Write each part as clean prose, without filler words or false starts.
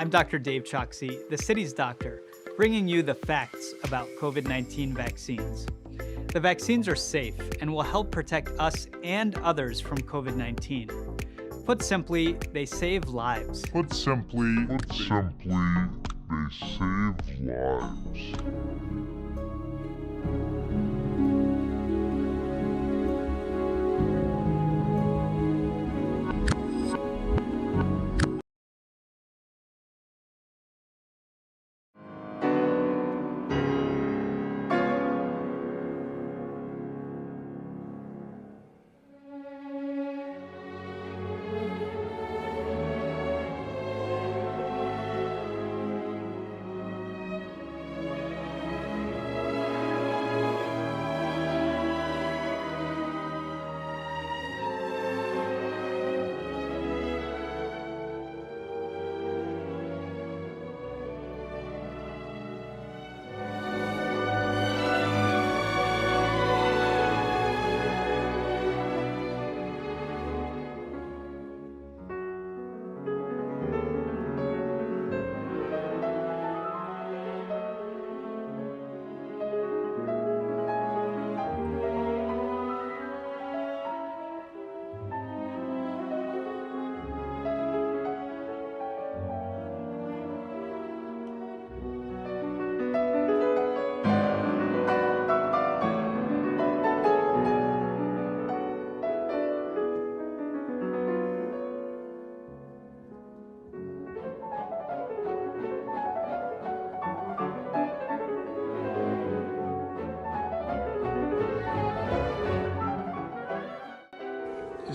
I'm Dr. Dave Choksi, the city's doctor, bringing you the facts about COVID-19 vaccines. The vaccines are safe and will help protect us and others from COVID-19. Put simply, they save lives. Put simply, they save lives.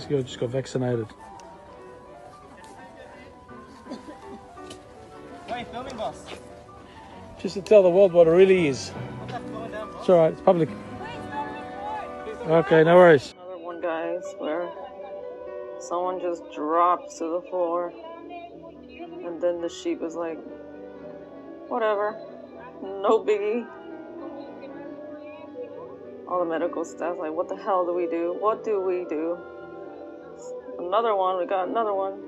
Just got vaccinated. Why are you filming, boss? Just to tell the world what it really is. It's alright, it's public. Okay, no worries. Another one, guys, where someone just drops to the floor and then the sheep is like, whatever, no biggie. All the medical staff like, what the hell do we do? What do we do? Another one, we got another one.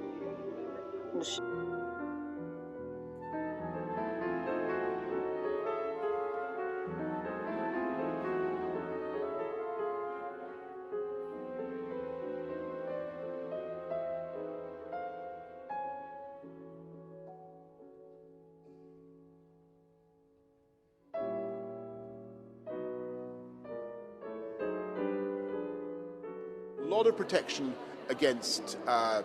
A lot of protection against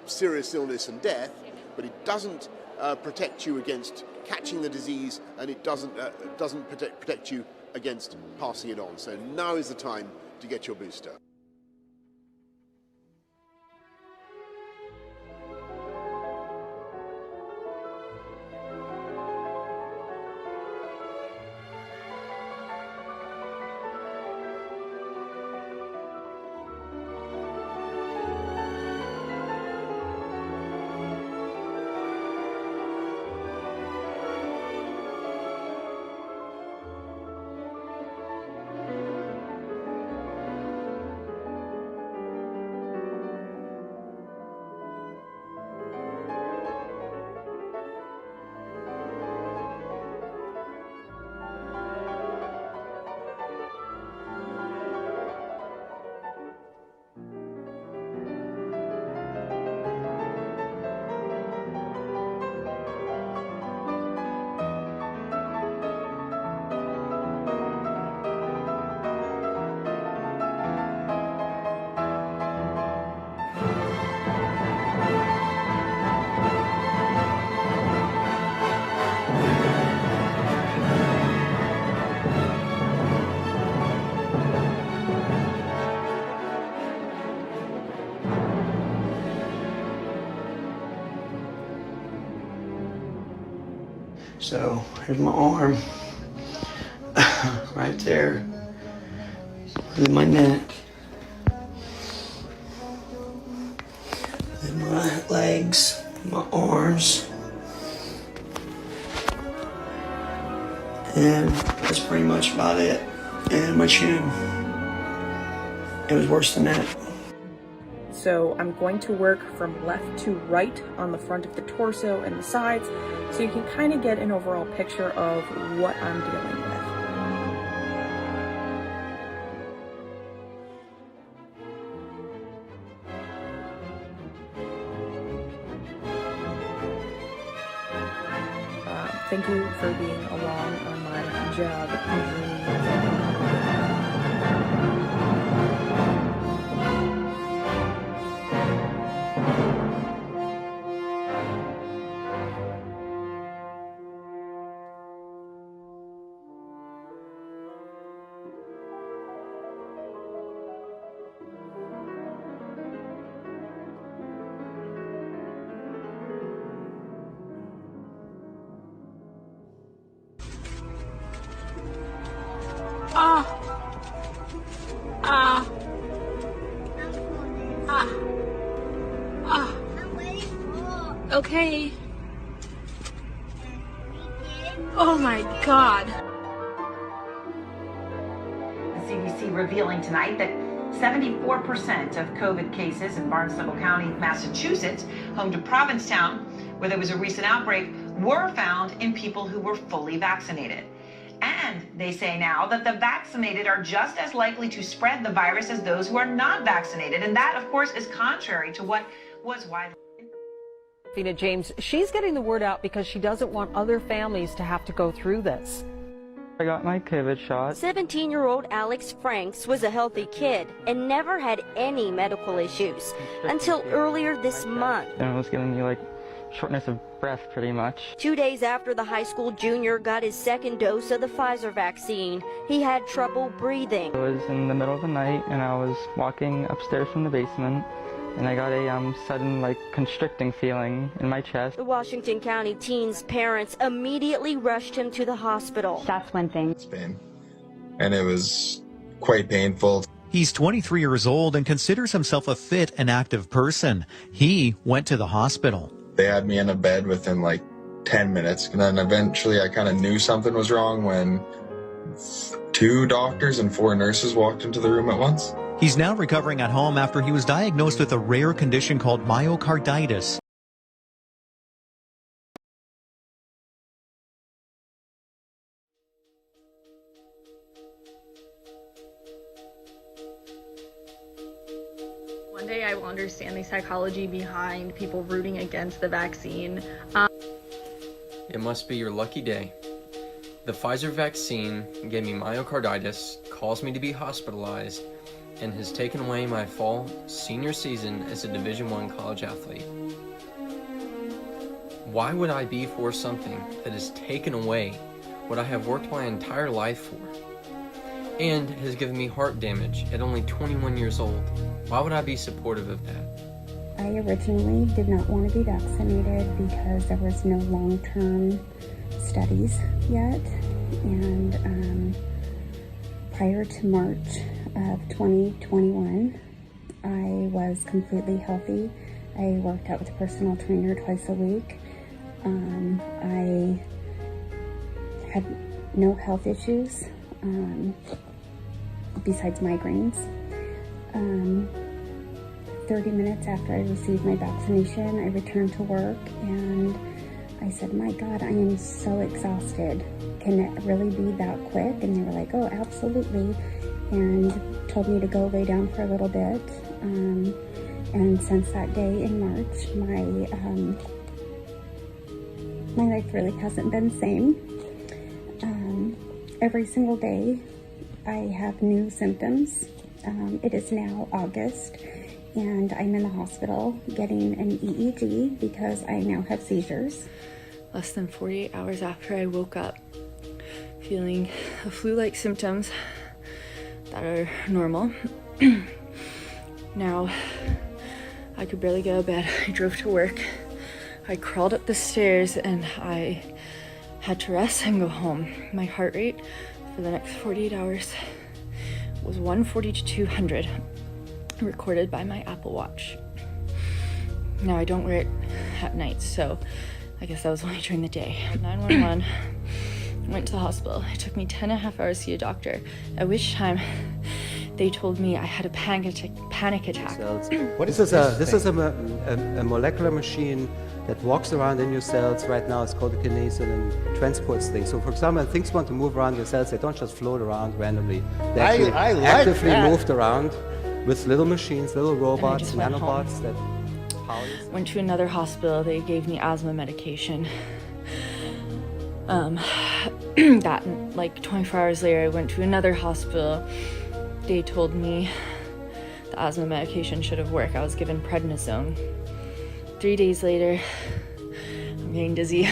serious illness and death, but it doesn't protect you against catching the disease, and it doesn't protect you against passing it on. So now is the time to get your booster. So here's my arm, right there, with my neck, and my legs, my arms, and that's pretty much about it, and my chin. It was worse than that. So I'm going to work from left to right on the front of the torso and the sides, so you can kind of get an overall picture of what I'm dealing with. Thank you for being along on my job journey. Okay. Oh my God. The CDC revealing tonight that 74% of COVID cases in Barnstable County, Massachusetts, home to Provincetown, where there was a recent outbreak, were found in people who were fully vaccinated. And they say now that the vaccinated are just as likely to spread the virus as those who are not vaccinated. And that, of course, is contrary to what was widely. James, she's getting the word out because she doesn't want other families to have to go through this. I got my COVID shot. 17-year-old Alex Franks was a healthy kid and never had any medical issues until earlier this month. And it was giving me like shortness of breath pretty much. 2 days after the high school junior got his second dose of the Pfizer vaccine, he had trouble breathing. It was in the middle of the night and I was walking upstairs from the basement and I got a sudden constricting feeling in my chest. The Washington County teen's parents immediately rushed him to the hospital. That's one thing. It's pain. And it was quite painful. He's 23 years old and considers himself a fit and active person. He went to the hospital. They had me in a bed within 10 minutes. And then eventually I kind of knew something was wrong when 2 doctors and 4 nurses walked into the room at once. He's now recovering at home after he was diagnosed with a rare condition called myocarditis. One day I will understand the psychology behind people rooting against the vaccine. It must be your lucky day. The Pfizer vaccine gave me myocarditis, caused me to be hospitalized, and has taken away my fall senior season as a Division I college athlete. Why would I be for something that has taken away what I have worked my entire life for and has given me heart damage at only 21 years old? Why would I be supportive of that? I originally did not want to be vaccinated because there was no long-term studies yet, and prior to March of 2021, I was completely healthy. I worked out with a personal trainer twice a week. I had no health issues besides migraines. 30 minutes after I received my vaccination, I returned to work and I said, my God, I am so exhausted. Can it really be that quick? And they were like, oh, absolutely. And told me to go lay down for a little bit. And since that day in March, my life really hasn't been the same. Every single day, I have new symptoms. It is now August, and I'm in the hospital getting an EEG because I now have seizures. Less than 48 hours after I woke up, feeling flu-like symptoms that are normal. Now, I could barely get out of bed. I drove to work. I crawled up the stairs and I had to rest and go home. My heart rate for the next 48 hours was 140 to 200, recorded by my Apple Watch. Now, I don't wear it at night, so I guess that was only during the day. 911, went to the hospital. It took me 10.5 hours to see a doctor, at which time They told me I had a panic attack. What is this? This is a molecular machine that walks around in your cells. Right now it's called a kinesin and transports things. So for example, when things want to move around your cells, they don't just float around randomly. They actually I like actively that. moved around with little machines, little robots, nanobots that power your cells. Went to another hospital. They gave me asthma medication. That, like 24 hours later, I went to another hospital. They told me the asthma medication should have worked. I was given prednisone. 3 days later, I'm getting dizzy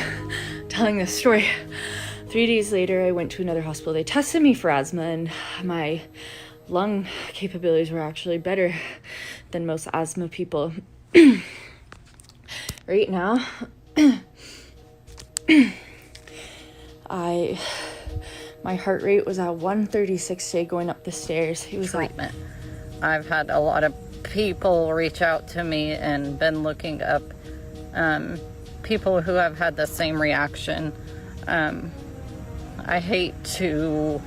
telling this story. 3 days later, I went to another hospital. They tested me for asthma, and my lung capabilities were actually better than most asthma people. Right now, my heart rate was at 136 today going up the stairs. It was treatment. I've had a lot of people reach out to me and been looking up people who have had the same reaction. I hate to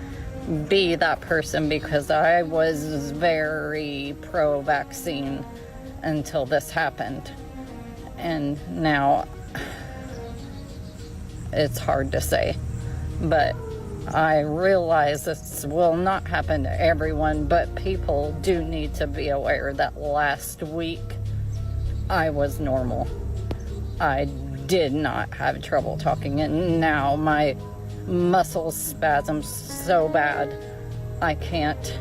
be that person because I was very pro-vaccine until this happened. And now it's hard to say, but I realize this will not happen to everyone, but people do need to be aware that last week I was normal. I did not have trouble talking, and now my muscles spasm so bad I can't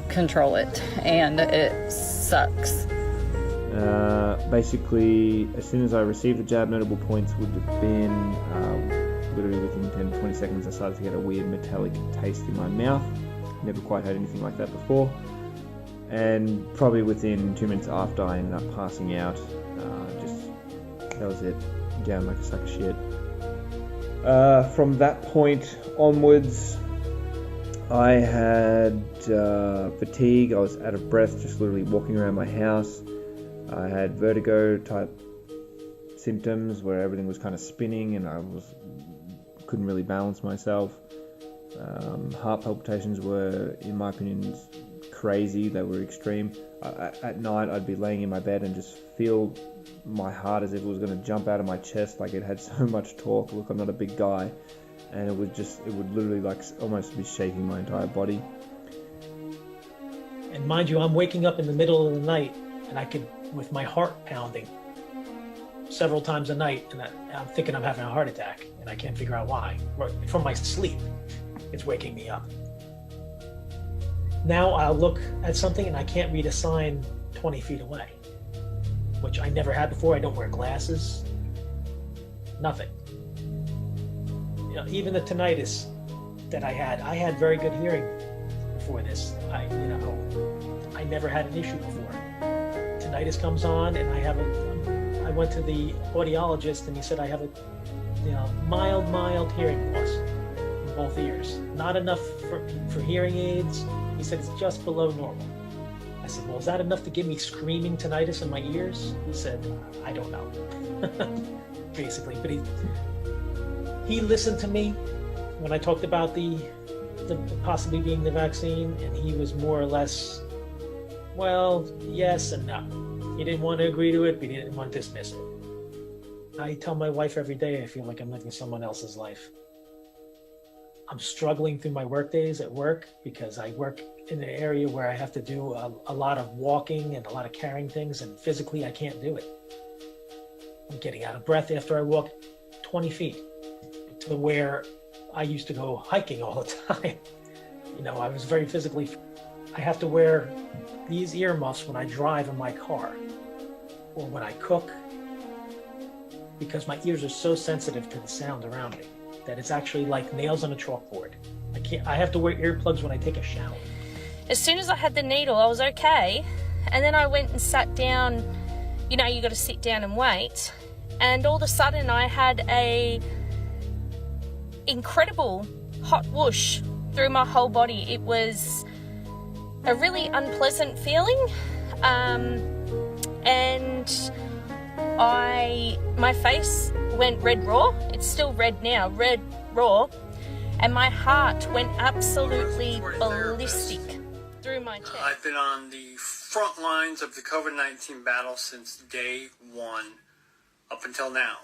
control it, and it sucks. Basically, as soon as I received the jab, notable points would have been literally within 10 to 20 seconds I started to get a weird metallic taste in my mouth. Never quite had anything like that before. And probably within 2 minutes after, I ended up passing out. That was it. Down like a sack of shit. From that point onwards, I had fatigue. I was out of breath just literally walking around my house. I had vertigo type symptoms where everything was kind of spinning and I couldn't really balance myself. Heart palpitations were, in my opinion, crazy. They were extreme. At night I'd be laying in my bed and just feel my heart as if it was going to jump out of my chest, like it had so much torque. Look, I'm not a big guy, and it would literally like almost be shaking my entire body. And mind you, I'm waking up in the middle of the night and I could, with my heart pounding several times a night, and I'm thinking I'm having a heart attack and I can't figure out why. From my sleep, it's waking me up. Now I'll look at something and I can't read a sign 20 feet away, which I never had before. I don't wear glasses, nothing. You know, even the tinnitus that I had very good hearing before this. I never had an issue before. Tinnitus comes on and I went to the audiologist and he said I have a mild hearing loss in both ears. Not enough for hearing aids. He said it's just below normal. I said, well, is that enough to give me screaming tinnitus in my ears? He said, I don't know, basically. But he listened to me when I talked about the possibly being the vaccine, and he was more or less, well, yes and no. He didn't want to agree to it, but he didn't want to dismiss it. I tell my wife every day I feel like I'm living someone else's life. I'm struggling through my work days at work because I work in an area where I have to do a lot of walking and a lot of carrying things, and physically I can't do it. I'm getting out of breath after I walk 20 feet to where I used to go hiking all the time. I was very physically. I have to wear these earmuffs when I drive in my car or when I cook because my ears are so sensitive to the sound around me that it's actually like nails on a chalkboard. I have to wear earplugs when I take a shower. As soon as I had the needle, I was okay. And then I went and sat down. You got to sit down and wait. And all of a sudden I had a incredible hot whoosh through my whole body. It was a really unpleasant feeling. And my face went red raw. It's still red now, red raw. and my heart went absolutely ballistic through my chest. I've been on the front lines of the COVID-19 battle since day one up until now.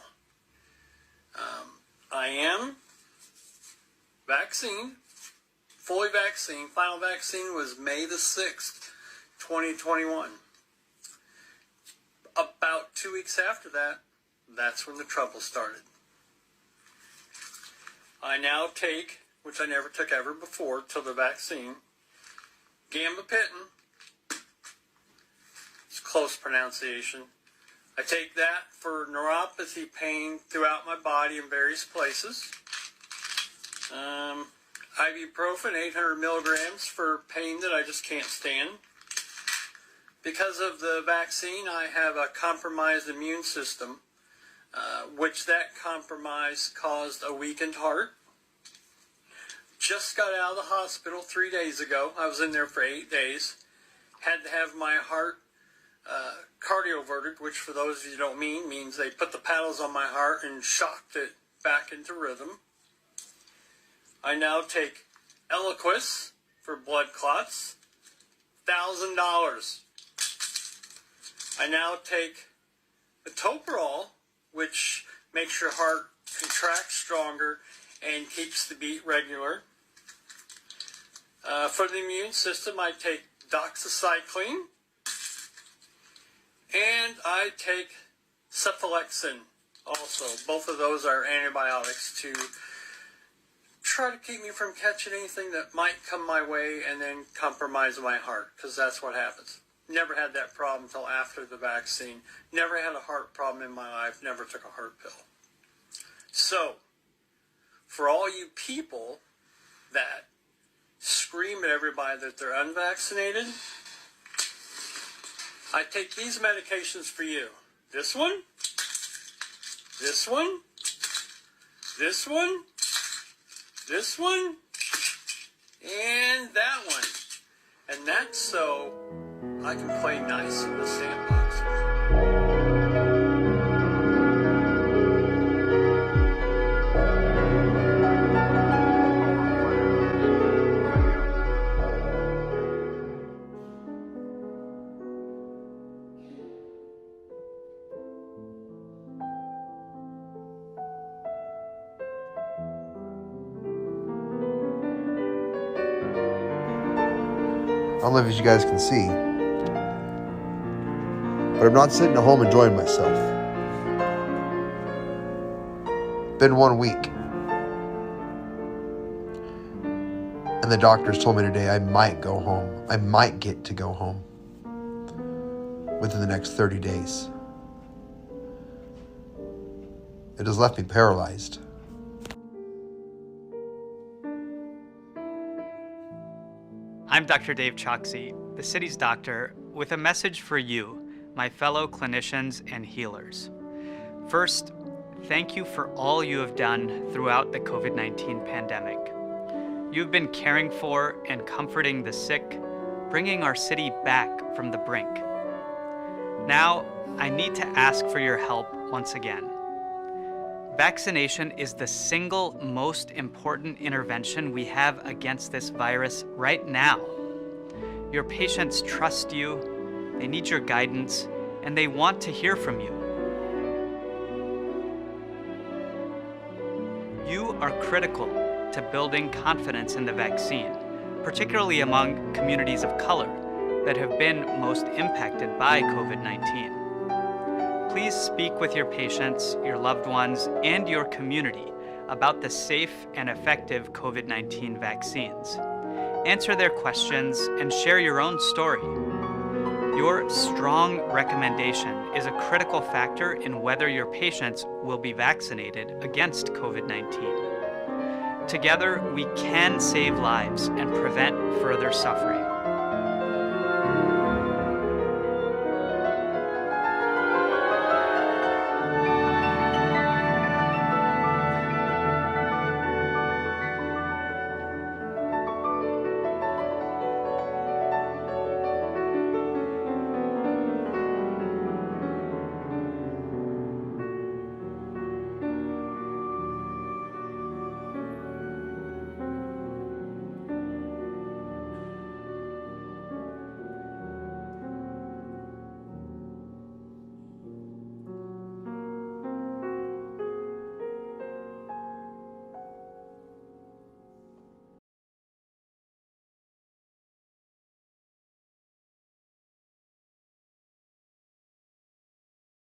I am vaccinated, fully vaccinated. Final vaccine was May the 6th, 2021. About 2 weeks after that, that's when the trouble started. I now take, which I never took ever before till the vaccine, gabapentin. It's close pronunciation. I take that for neuropathy pain throughout my body in various places. Ibuprofen, 800 milligrams for pain that I just can't stand. Because of the vaccine, I have a compromised immune system, which that compromise caused a weakened heart. Just got out of the hospital 3 days ago. I was in there for 8 days. Had to have my heart cardioverted, which for those of you who don't means they put the paddles on my heart and shocked it back into rhythm. I now take Eliquis for blood clots, $1,000. I now take Metoprolol, which makes your heart contract stronger and keeps the beat regular. For the immune system, I take doxycycline, and I take cephalexin also. Both of those are antibiotics to try to keep me from catching anything that might come my way and then compromise my heart, because that's what happens. Never had that problem until after the vaccine. Never had a heart problem in my life. Never took a heart pill. So, for all you people that scream at everybody that they're unvaccinated, I take these medications for you. This one, this one, this one, this one, and that one. And that's so I can play nice in the sandbox. I don't live as you guys can see, but I'm not sitting at home enjoying myself. Been 1 week. And the doctors told me today I might go home. I might get to go home within the next 30 days. It has left me paralyzed. I'm Dr. Dave Choksi, the city's doctor, with a message for you, my fellow clinicians and healers. First, thank you for all you have done throughout the COVID-19 pandemic. You've been caring for and comforting the sick, bringing our city back from the brink. Now, I need to ask for your help once again. Vaccination is the single most important intervention we have against this virus right now. Your patients trust you, they need your guidance, and they want to hear from you. You are critical to building confidence in the vaccine, particularly among communities of color that have been most impacted by COVID-19. Please speak with your patients, your loved ones, and your community about the safe and effective COVID-19 vaccines. Answer their questions and share your own story. Your strong recommendation is a critical factor in whether your patients will be vaccinated against COVID-19. Together, we can save lives and prevent further suffering.